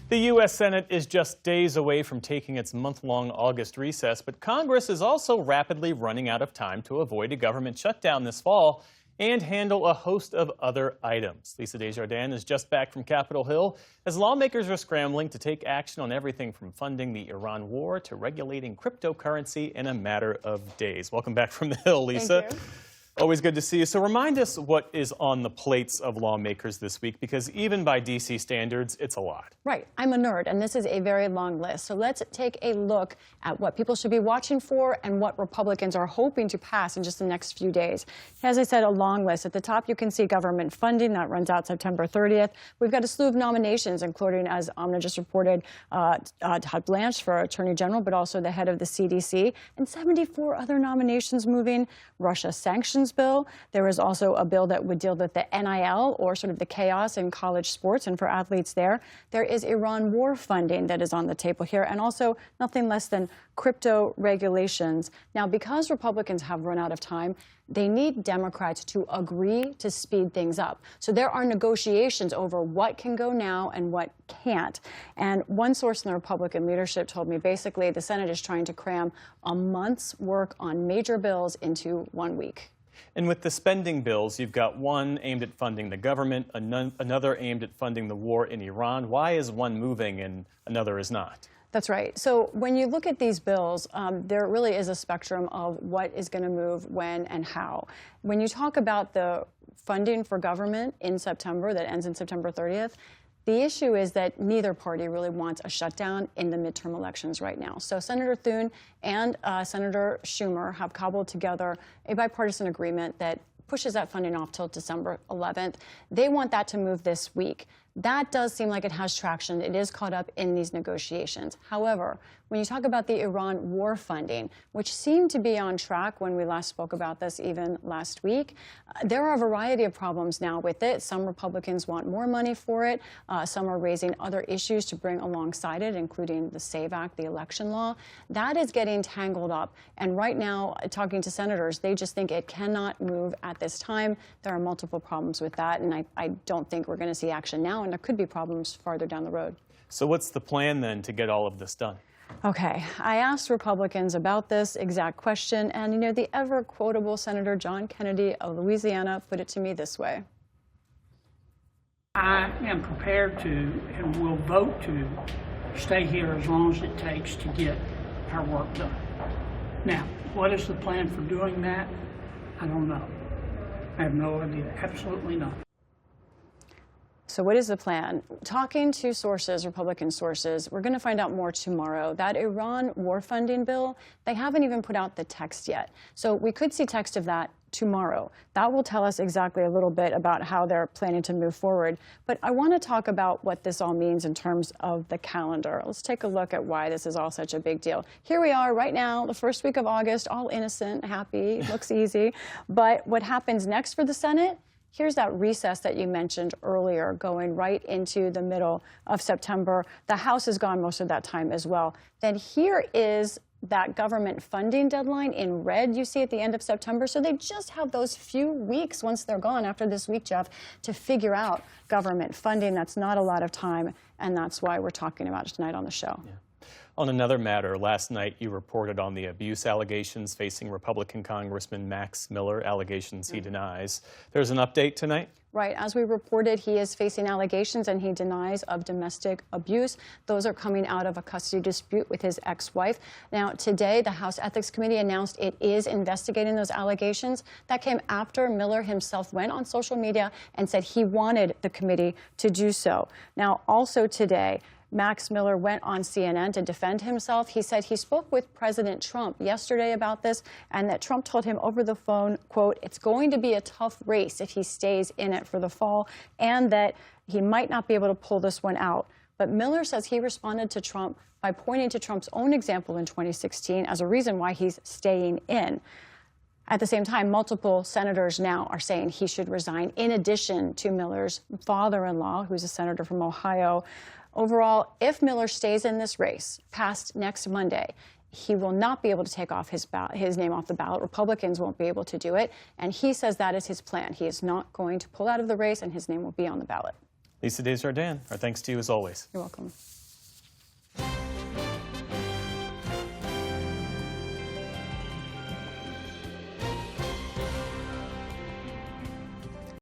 The U.S. Senate is just days away from taking its month-long August recess, but Congress is also rapidly running out of time to avoid a government shutdown this fall and handle a host of other items. Lisa Desjardins is just back from Capitol Hill as lawmakers are scrambling to take action on everything from funding the Iran war to regulating cryptocurrency in a matter of days. Welcome back from the Hill, Lisa. Thank you. Always good to see you. So remind us what is on the plates of lawmakers this week, because even by D.C. standards, it's a lot. Right. I'm a nerd, and this is a very long list. So let's take a look at what people should be watching for and what Republicans are hoping to pass in just the next few days. As I said, a long list. At the top, you can see government funding. That runs out September 30th. We've got a slew of nominations, including, as Amna just reported, Todd Blanche for Attorney General, but also the head of the CDC, and 74 other nominations moving. Russia sanctions bill. There is also a bill that would deal with the NIL, or sort of the chaos in college sports and for athletes there. There is Iran war funding that is on the table here, and also nothing less than crypto regulations. Now, because Republicans have run out of time, they need Democrats to agree to speed things up. So there are negotiations over what can go now and what can't. And one source in the Republican leadership told me basically the Senate is trying to cram a month's work on major bills into 1 week. And with the spending bills, you've got one aimed at funding the government, another aimed at funding the war in Iran. Why is one moving and another is not? That's right. So when you look at these bills, there really is a spectrum of what is going to move when and how. When you talk about the funding for government in September that ends in September 30th, the issue is that neither party really wants a shutdown in the midterm elections right now. So Senator Thune and Senator Schumer have cobbled together a bipartisan agreement that pushes that funding off till December 11th. They want that to move this week. That does seem like it has traction. It is caught up in these negotiations. However, when you talk about the Iran war funding, which seemed to be on track when we last spoke about this even last week, there are a variety of problems now with it. Some Republicans want more money for it. Some are raising other issues to bring alongside it, including the SAVE Act, the election law. That is getting tangled up. And right now, talking to senators, they just think it cannot move at this time. There are multiple problems with that, and I don't think we're going to see action now, and there could be problems farther down the road. So what's the plan then to get all of this done? Okay, I asked Republicans about this exact question, and you know, the ever-quotable Senator John Kennedy of Louisiana put it to me this way. I am prepared to and will vote to stay here as long as it takes to get our work done. Now, what is the plan for doing that? I don't know. I have no idea, absolutely none. So what is the plan? Talking to sources, Republican sources, we're going to find out more tomorrow. That Iran war funding bill, they haven't even put out the text yet. So we could see text of that tomorrow. That will tell us exactly a little bit about how they're planning to move forward. But I want to talk about what this all means in terms of the calendar. Let's take a look at why this is all such a big deal. Here we are right now, the first week of August, all innocent, happy, looks easy. But what happens next for the Senate? Here's that recess that you mentioned earlier, going right into the middle of September. The House is gone most of that time as well. Then here is that government funding deadline in red you see at the end of September. So they just have those few weeks once they're gone after this week, Jeff, to figure out government funding. That's not a lot of time, and that's why we're talking about it tonight on the show. Yeah. On another matter, last night you reported on the abuse allegations facing Republican Congressman Max Miller, allegations he denies. There's an update tonight? Right. As we reported, he is facing allegations and he denies of domestic abuse. Those are coming out of a custody dispute with his ex-wife. Now, today, the House Ethics Committee announced it is investigating those allegations. That came after Miller himself went on social media and said he wanted the committee to do so. Now, also today, Max Miller went on CNN to defend himself. He said he spoke with President Trump yesterday about this, and that Trump told him over the phone, quote, it's going to be a tough race if he stays in it for the fall, and that he might not be able to pull this one out. But Miller says he responded to Trump by pointing to Trump's own example in 2016 as a reason why he's staying in. At the same time, multiple senators now are saying he should resign, in addition to Miller's father-in-law, who's a senator from Ohio. Overall, if Miller stays in this race past next Monday, he will not be able to take off his name off the ballot. Republicans won't be able to do it. And he says that is his plan. He is not going to pull out of the race, and his name will be on the ballot. Lisa Desjardins, our thanks to you as always. You're welcome.